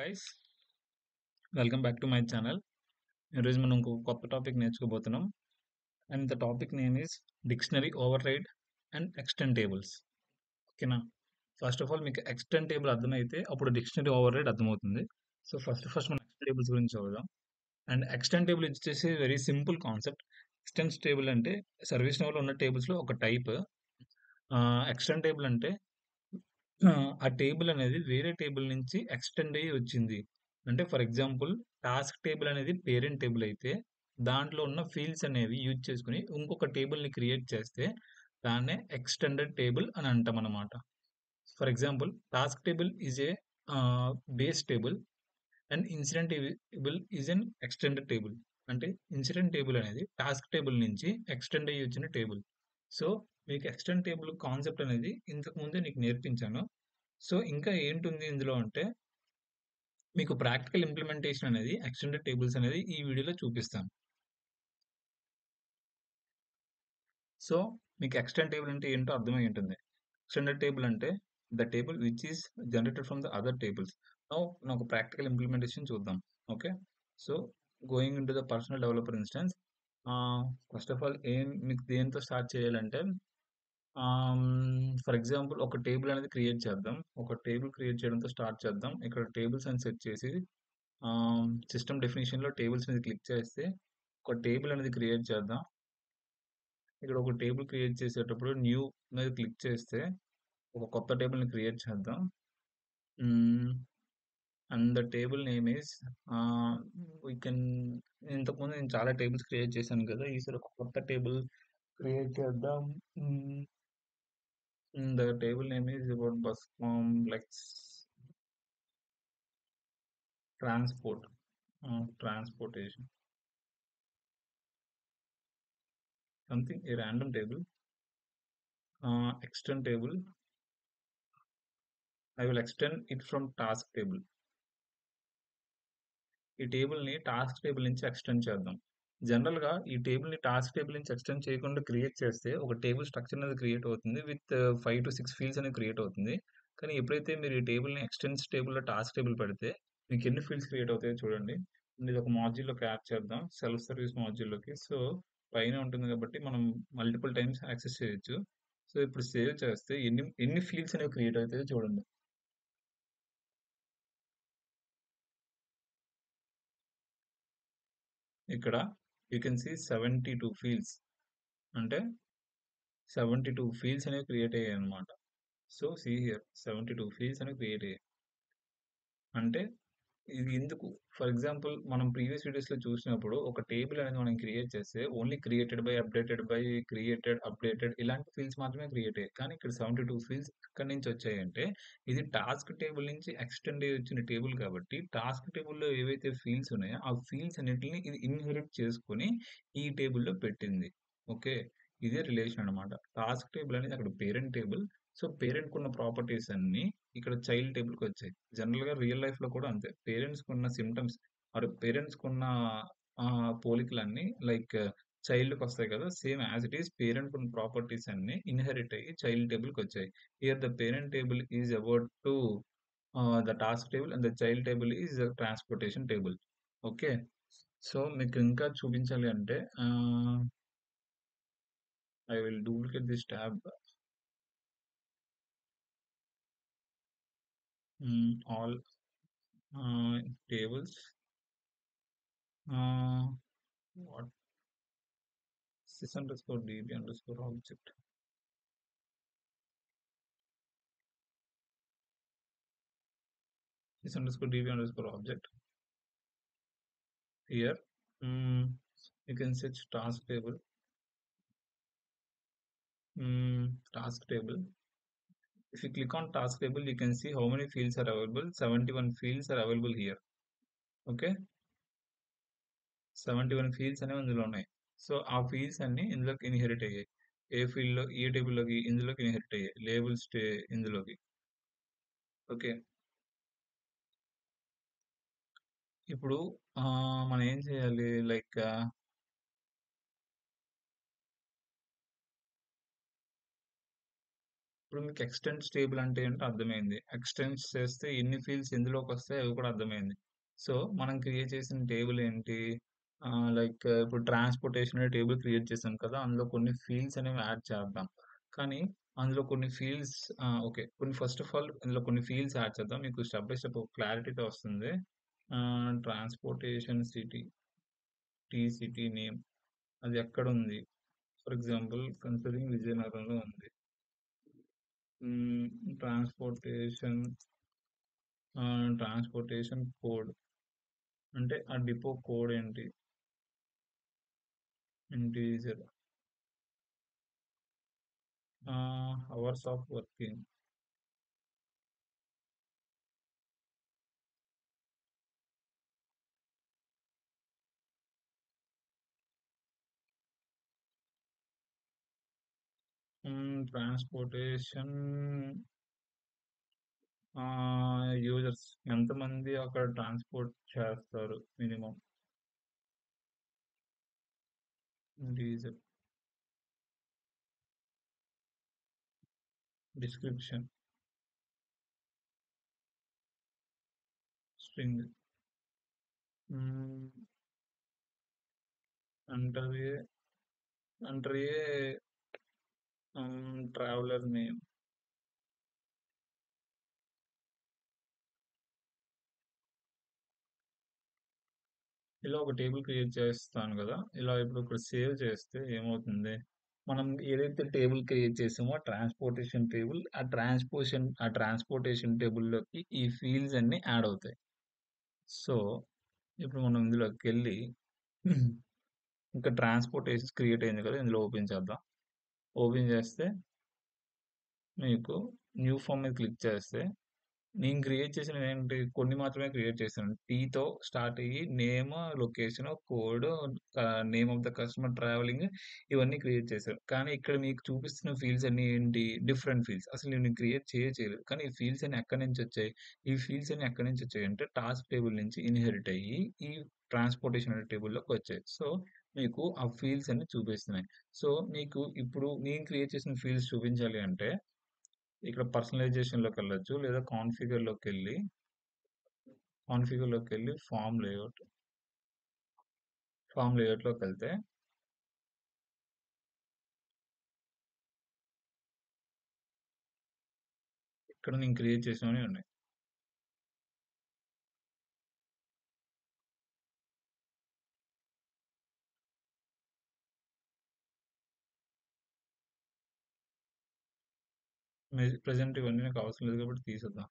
Guys, welcome back to my channel. ఈరోజు మనం ఇంకో కొత్త టాపిక్ నేర్చుకోబోతున్నాం. And the topic name is dictionary override and extend tables. ఓకేనా? ఫస్ట్ ఆఫ్ ఆల్ మీకు ఎక్స్టెండ్ టేబుల్ అర్థమైతే అప్పుడు డిక్షనరీ ఓవర్ రైడ్ అర్థమవుతుంది. సో ఫస్ట్ మనం ఎక్స్టెండ్ టేబుల్స్ గురించి చదువుదాం. అండ్ ఎక్స్టెండ్ టేబుల్ వచ్చేసి very simple concept. Extend table అంటే సర్వీస్ నోలో ఉన్న టేబుల్స్లో ఒక టైప్. ఎక్స్టెండ్ టేబుల్ అంటే ఆ టేబుల్ అనేది వేరే టేబుల్ నుంచి ఎక్స్టెండ్ అయ్యి వచ్చింది. అంటే ఫర్ ఎగ్జాంపుల్ టాస్క్ టేబుల్ అనేది పేరెంట్ టేబుల్ అయితే దాంట్లో ఉన్న ఫీల్డ్స్ అనేవి యూజ్ చేసుకుని ఇంకొక టేబుల్ని క్రియేట్ చేస్తే దాన్నే ఎక్స్టెండెడ్ టేబుల్ అని అంటాం అన్నమాట. For example task table is a base table and incident table is an extended table. అంటే ఇన్సిడెంట్ టేబుల్ అనేది టాస్క్ టేబుల్ నుంచి ఎక్స్టెండ్ అయ్యి వచ్చిన టేబుల్. సో మీకు ఎక్స్టెండ్ టేబుల్ కాన్సెప్ట్ అనేది ఇంతకు ముందే నీకు నేర్పించాను. సో ఇంకా ఏంటుంది ఇందులో అంటే మీకు ప్రాక్టికల్ ఇంప్లిమెంటేషన్ అనేది ఎక్స్టెండెడ్ టేబుల్స్ అనేది ఈ వీడియోలో చూపిస్తాను. సో మీకు ఎక్స్టెండ్ టేబుల్ అంటే ఏంటో అర్థమై ఉంటుంది. ఎక్స్టెండెడ్ టేబుల్ అంటే the table which is generated from the other tables. నాకు ప్రాక్టికల్ ఇంప్లిమెంటేషన్ చూద్దాం. Okay, so going in to the personal developer instance, first of all మీకు దేంతో స్టార్ట్ చేయాలంటే ఫర్ ఎగ్జాంపుల్ ఒక టేబుల్ అనేది క్రియేట్ చేద్దాం. ఒక టేబుల్ క్రియేట్ చేయడంతో స్టార్ట్ చేద్దాం. ఇక్కడ టేబుల్స్ అని సెట్ చేసి సిస్టమ్ డెఫినేషన్లో టేబుల్స్ మీద క్లిక్ చేస్తే ఒక టేబుల్ అనేది క్రియేట్ చేద్దాం. ఇక్కడ ఒక టేబుల్ క్రియేట్ చేసేటప్పుడు న్యూ మీద క్లిక్ చేస్తే ఒక కొత్త టేబుల్ని క్రియేట్ చేద్దాం. And the table name is we can ఇంతకుముందు నేను చాలా టేబుల్స్ క్రియేట్ చేశాను కదా, ఈసారి ఒక కొత్త టేబుల్ క్రియేట్ చేద్దాం. The table name is about bus complex transport transportation, something a random table. Extend table, I will extend it from task table. ఈ టేబుల్ని టాస్క్ టేబుల్ నుంచి ఎక్స్టెండ్ చేద్దాం. జనరల్గా ఈ టేబుల్ని టాస్క్ టేబుల్ నుంచి ఎక్స్టెండ్ చేయకుండా క్రియేట్ చేస్తే ఒక టేబుల్ స్ట్రక్చర్ అనేది క్రియేట్ అవుతుంది విత్ 5 to 6 ఫీల్డ్స్ అనేది క్రియేట్ అవుతుంది. కానీ ఎప్పుడైతే మీరు ఈ టేబుల్ని ఎక్స్టెన్స్ టేబుల్లో టాస్క్ టేబుల్ పెడితే మీకు ఎన్ని ఫీల్డ్స్ క్రియేట్ అవుతాయో చూడండి. ఇది ఒక మాడ్యూల్లోకి యాడ్ చేద్దాం, సెల్ఫ్ సర్వీస్ మాడ్యూల్లోకి. సో పైన ఉంటుంది కాబట్టి మనం మల్టిపుల్ టైమ్స్ యాక్సెస్ చేయొచ్చు. సో ఇప్పుడు సేవ్ చేస్తే ఎన్ని ఫీల్డ్స్ అనేవి క్రియేట్ అవుతాయో చూడండి. ఇక్కడ యూ కెన్ సీ 72 ఫీల్డ్స్, అంటే 72 ఫీల్డ్స్ అనేవి క్రియేట్ అయ్యాయి అనమాట. సో సీ హియర్ 72 ఫీల్డ్స్ అనేవి క్రియేట్ అయ్యాయి. అంటే ఇది ఎందుకు, ఫర్ ఎగ్జాంపుల్ మనం ప్రీవియస్ వీడియోస్లో చూసినప్పుడు ఒక టేబుల్ అనేది మనం క్రియేట్ చేస్తే only created by, updated by, created, updated ఇలాంటి ఫీల్డ్స్ మాత్రమే క్రియేట్ అయ్యాయి. కానీ ఇక్కడ 72 ఫీల్డ్స్ ఎక్కడి నుంచి వచ్చాయంటే ఇది టాస్క్ టేబుల్ నుంచి ఎక్స్టెండ్ అయ్యి వచ్చిన టేబుల్ కాబట్టి టాస్క్ టేబుల్లో ఏవైతే ఫీల్డ్స్ ఉన్నాయో ఆ ఫీల్డ్స్ అన్నిటిని ఇది ఇన్హెరిట్ చేసుకుని ఈ టేబుల్లో పెట్టింది. ఓకే, ఇదే రిలేషన్ అనమాట. టాస్క్ టేబుల్ అనేది అక్కడ పేరెంట్ టేబుల్. సో పేరెంట్ ఉన్న ప్రాపర్టీస్ అన్ని ఇక్కడ చైల్డ్ టేబుల్కి వచ్చాయి. జనరల్గా రియల్ లైఫ్లో కూడా అంతే. పేరెంట్స్కి ఉన్న సిమ్టమ్స్ ఆర్ పేరెంట్స్కి ఉన్న పోలికలన్నీ లైక్ చైల్డ్కి వస్తాయి కదా, same as it is parent ఉన్న ప్రాపర్టీస్ అన్ని ఇన్హెరిట్ అయ్యి చైల్డ్ టేబుల్కి వచ్చాయి. Here the parent table is about to the task table and the child table is the transportation table. Okay, so మీకు ఇంకా చూపించాలి అంటే I will duplicate this tab. All tables. What sys underscore db underscore object. Sys underscore db underscore object. Here, you can search task table. Task table. If you click on task table, you can see how many fields are available. 71 fields are available here. Okay, 71 fields అనేవి ఇందులో ఉన్నాయి. So ఆ fields అన్ని ఇందులోకి inherit అయ్యాయి. ఏ ఫీల్డ్లో, ఏ టేబుల్లోకి, ఇందులోకి inherit అయ్యాయి. లేబుల్స్ ఇందులోకి. ఓకే, ఇప్పుడు మనం ఏం చేయాలి, లైక్ ఇప్పుడు మీకు ఎక్స్టెన్స్ టేబుల్ అంటే ఏంటో అర్థమైంది. ఎక్స్టెన్స్ చేస్తే ఎన్ని ఫీల్డ్స్ ఎందులోకొస్తాయి అవి కూడా అర్థమైంది. సో, మనం క్రియేట్ చేసిన టేబుల్ ఏంటి? లైక్ ఇప్పుడు ట్రాన్స్‌పోర్టేషన్ అనే టేబుల్ క్రియేట్ చేసాం కదా! అందులో కొన్ని ఫీల్డ్స్ అనేవి యాడ్ చేద్దాం. కానీ అందులో కొన్ని fields okay. First of all ఇందులో కొన్ని ఫీల్డ్స్ యాడ్ చేద్దాం. మీకు స్టెప్ బై స్టెప్ ఒక క్లారిటీతో వస్తుంది. ట్రాన్స్‌పోర్టేషన్ సిటీ, సిటీ నేమ్ అది ఎక్కడుంది? ఫర్ ఎగ్జాంపుల్ కన్సిడరింగ్ విజయనగరంలో ఉంది. ట్రాన్స్‌పోర్టేషన్ ట్రాన్స్‌పోర్టేషన్ కోడ్ అంటే ఆ డిపో కోడ్ ఏంటి? Integer. Hours of working. Transportation users ఎంతమంది అక్కడ ట్రాన్స్‌పోర్ట్ చేస్తారు మినిమమ్? ఇంటీజర్. Description string. హ్మ్. అంటర్ ఏ అంటర్ ఏ ట్రావెలర్ నేమ్. ఇలా ఒక టేబుల్ క్రియేట్ చేస్తాను కదా! ఇలా ఇప్పుడు ఇక్కడ సేవ్ చేస్తే ఏమవుతుంది? మనం ఏదైతే టేబుల్ క్రియేట్ చేసామో ట్రాన్స్‌పోర్టేషన్ టేబుల్, ఆ ట్రాన్స్‌పోర్టేషన్ టేబుల్‌లోకి ఈ ఫీల్డ్స్ అన్నీ యాడ్ అవుతాయి. సో, ఇప్పుడు మనం ఇందులోకెళ్ళి ఇంకా ట్రాన్స్‌పోర్టేషన్స్ క్రియేట్ అయింది కదా! ఇందులో ఓపెన్ చేద్దాం. ఓపెన్ చేస్తే మీకు న్యూ ఫార్మ్ మీద క్లిక్ చేస్తే నేను క్రియేట్ చేసినవేంటి కొన్ని మాత్రమే క్రియేట్ చేశాను. టీతో స్టార్ట్ అయ్యి name, location, code, name of the customer, travelling ఇవన్నీ క్రియేట్ చేశాను. కానీ ఇక్కడ మీకు చూపిస్తున్న ఫీల్డ్స్ అన్నీ ఏంటి? Different fields. అసలు నేను క్రియేట్ చేయలేదు. కానీ ఈ ఫీల్డ్స్ అన్నీ ఎక్కడి నుంచి వచ్చాయి? ఈ ఫీల్డ్స్ అన్నీ ఎక్కడి నుంచి వచ్చాయంటే టాస్క్ టేబుల్ నుంచి ఇన్‌హెరిట్ అయ్యి ఈ ట్రాన్స్‌పోర్టేషన్ అనే టేబుల్‌లోకి వచ్చాయి. సో, మీకు ఆ ఫీల్డ్స్ అన్నీ చూపిస్తున్నాయి. సో, మీకు ఇప్పుడు నేను క్రియేట్ చేసిన ఫీల్డ్స్ చూపించాలి అంటే ఇక్కడ పర్సనలైజేషన్‌లోకెళ్ళొచ్చు. లేదా కాన్ఫిగర్‌లోకెళ్ళి ఫార్మ్ లేఅవుట్‌లోకెళ్తే ఇక్కడ నేను క్రియేట్ చేసినవన్నీ ఉన్నాయి. ప్రెజెంట్ ఇవన్నీ నాకు అవసరం లేదు కాబట్టి తీసేద్దాం.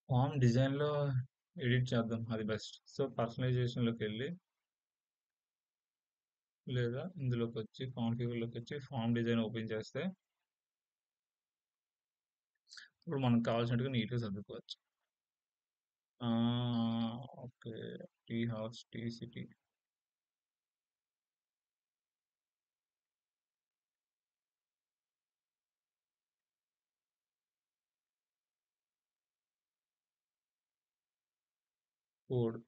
ఫార్మ్ డిజైన్‌లో ఎడిట్ చేద్దాం అది బెస్ట్. సో, పర్సనలైజేషన్‌లోకెళ్ళి లేదా ఇందులోకొచ్చి కాన్ఫిగర్‌లోకొచ్చి ఫార్మ్ డిజైన్ ఓపెన్ చేస్తే ఇప్పుడు మనకు కావాల్సినట్టుగా నీట్‌గా సర్దుకోవచ్చు. Okay. Tea house, tea city, code,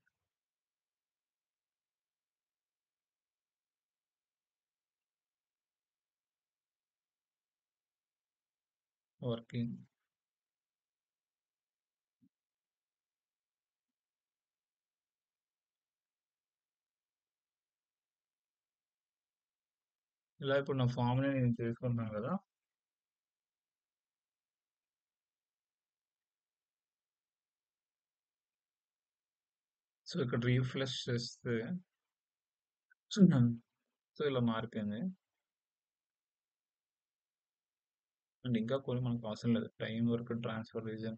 working. ఇలా ఇప్పుడు నా ఫార్మ్‌ని నేను చేసుకుంటున్నాను కదా! సో, ఇక్కడ రిఫ్రెష్ చేస్తే సో, ఇలా మారిపోయింది. అండ్ ఇంకా కొన్ని మనకు అవసరం లేదు. Time work transfer reason,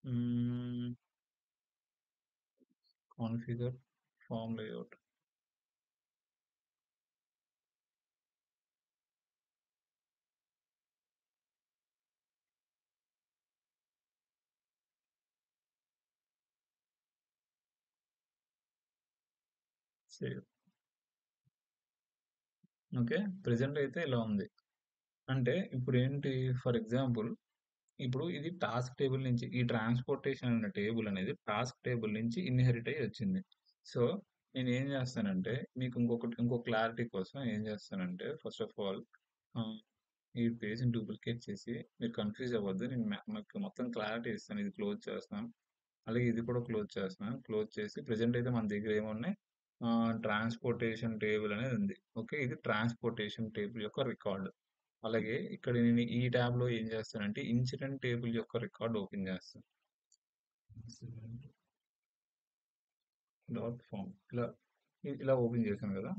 hmm, configure, form layout, save. Okay. Present అయితే ఇలా ఉంది. అంటే ఇప్పుడు ఏంటి ఫర్ ఎగ్జాంపుల్ ఇప్పుడు ఇది టాస్క్ టేబుల్ నుంచి ఈ ట్రాన్స్‌పోర్టేషన్ అనే టేబుల్ అనేది టాస్క్ టేబుల్ నుంచి ఇన్‌హెరిట్ అయ్యి వచ్చింది. సో, నేనేం చేస్తానంటే మీకు ఇంకో క్లారిటీ కోసం ఏం చేస్తానంటే ఫస్ట్ ఆఫ్ ఆల్ ఆహ్, ఈ పేజ్‌ని డూప్లికేట్ చేసి మీరు కన్‌ఫ్యూజ్ అవ్వద్దు. నేను మీకు మొత్తం క్లారిటీ ఇస్తాను. ఇది క్లోజ్ చేస్తున్నాను. అలాగే ఇది కూడా క్లోజ్ చేస్తున్నాను. క్లోజ్ చేసి ప్రెజెంట్ అయితే మన దగ్గర ఏమున్నాయి ట్రాన్స్‌పోర్టేషన్ టేబుల్ అనేది ఉంది. ఓకే. ఇది ట్రాన్స్‌పోర్టేషన్ టేబుల్ యొక్క రికార్డ్. అలాగే ఇక్కడ నేను ఈ ట్యాబ్‌లో ఏం చేస్తానంటే ఇన్సిడెంట్ టేబుల్ యొక్క రికార్డ్ ఓపెన్ చేస్తాను. ఇన్సిడెంట్ డాట్ ఫార్మ్ ఇలా ఓపెన్ చేశాను కదా!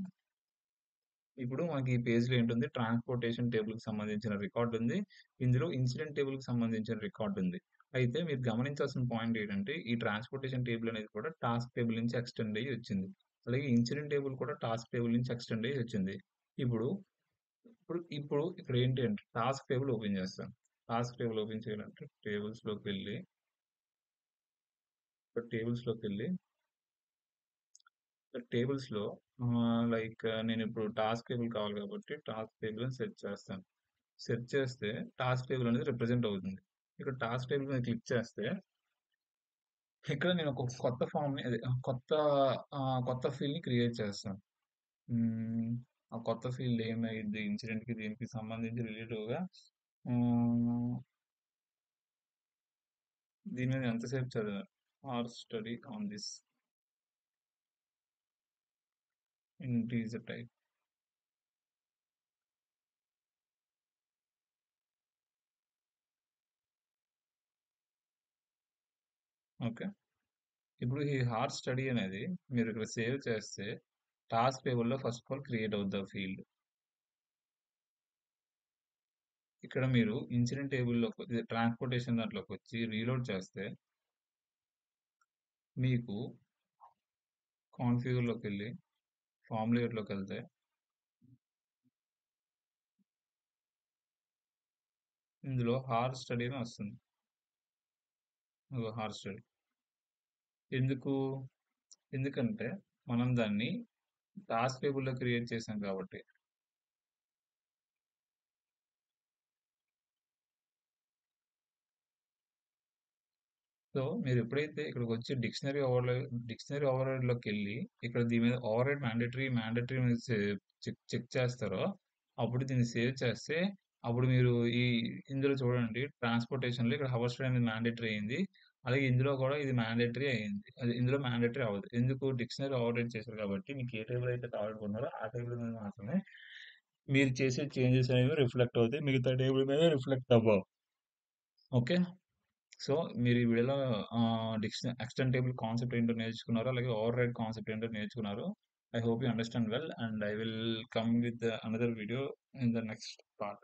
ఇప్పుడు మనకి ఈ పేజ్‌లో ఏంటుంది ట్రాన్స్‌పోర్టేషన్ టేబుల్‌కి సంబంధించిన రికార్డ్ ఉంది. ఇందులో ఇన్సిడెంట్ టేబుల్‌కి సంబంధించిన రికార్డ్ ఉంది. అయితే మీరు గమనించాల్సిన పాయింట్ ఏంటంటే ఈ ట్రాన్స్‌పోర్టేషన్ టేబుల్ అనేది కూడా టాస్క్ టేబుల్ నుంచి ఎక్స్‌టెండ్ అయ్యి వచ్చింది. అలాగే ఇన్సిడెంట్ టేబుల్ కూడా టాస్క్ టేబుల్ నుంచి ఎక్స్‌టెండ్ అయ్యి వచ్చింది. ఇప్పుడు ఇప్పుడు ఇక్కడ ఏంటి అంటే టాస్క్ టేబుల్ ఓపెన్ చేస్తాను. టాస్క్ టేబుల్ ఓపెన్ చేయాలంటే టేబుల్స్‌లోకెళ్ళి ఇక్కడ టేబుల్స్‌లోకెళ్ళి టేబుల్స్‌లో లైక్ నేనిప్పుడు టాస్క్ టేబుల్ కావాలి కాబట్టి టాస్క్ టేబుల్ అని సెర్చ్ చేస్తాను. సెర్చ్ చేస్తే టాస్క్ టేబుల్ అనేది రిప్రజెంట్ అవుతుంది. ఇక్కడ టాస్క్ టేబుల్ మీద క్లిక్ చేస్తే ఇక్కడ నేను ఒక కొత్త ఫామ్‌ని అదే కొత్త ఫీల్డ్‌ని క్రియేట్ చేస్తాను. హ్మ్. ఆ కొత్త ఫీల్డ్ ఏమైద్ది ఇన్సిడెంట్‌కి దీనికి సంబంధించి రిలేటివ్‌గా హ్మ్. దీని మీద ఎంతసేపు చదివాను. Or study on this integer type. Okay. ఇప్పుడు ఈ హార్ స్టడీ అనేది మీరు ఇక్కడ సేవ్ చేస్తే టాస్క్ టేబుల్‌లో ఫస్ట్ ఆఫ్ ఆల్ క్రియేట్ అవుద్ది ఆ ఫీల్డ్. ఇక్కడ మీరు ఇన్సిడెంట్ టేబుల్‌లోకి ఇది ట్రాన్స్‌పోర్టేషన్ దాంట్లోకొచ్చి రీలోడ్ చేస్తే మీకు కాన్ఫిగర్‌లోకెళ్ళి ఫార్మ్ లేయర్‌లోకెళ్తే ఇందులో హార్ స్టడీ అని వస్తుంది. ఇదిగో హార్ స్టడీ. ఎందుకు? ఎందుకంటే మనం దాన్ని టాస్క్ టేబుల్‌లో క్రియేట్ చేసాం కాబట్టి. సో, మీరెప్పుడైతే ఇక్కడికొచ్చి డిక్షనరీ ఓవర్‌రైడ్‌లోకెళ్ళి ఇక్కడ దీని మీద ఓవర్‌రైడ్ మ్యాండేటరీ మీద చెక్ చేస్తారో, అప్పుడు దీన్ని సేవ్ చేస్తే, అప్పుడు మీరు ఈ ఇందులో చూడండి ట్రాన్స్‌పోర్టేషన్‌లో ఇక్కడ హవర్ స్టడీ అనేది మ్యాండేటరీ అయింది. అలాగే ఇందులో కూడా ఇది మ్యాండేటరీ అయింది. అది ఇందులో మ్యాండేటరీ అవ్వదు. ఎందుకు? డిక్షనరీ ఓవర్‌రైడ్ చేశారు కాబట్టి మీకు ఏ టేబుల్ అయితే కావాలనుకున్నారో ఆ టేబుల్ మీద మాత్రమే మీరు చేసే చేంజెస్ అనేవి రిఫ్లెక్ట్ అవుతాయి. మిగతా టేబుల్ మీద రిఫ్లెక్ట్ అవ్వవు. ఓకే. సో, మీరు ఈ వీడియోలో ఎక్స్‌టెండబుల్ కాన్సెప్ట్ ఏంటో నేర్చుకున్నారు. అలాగే ఓవర్‌రైడ్ కాన్సెప్ట్ ఏంటో నేర్చుకున్నారు. I hope you understand well and I will come with another video in the next part.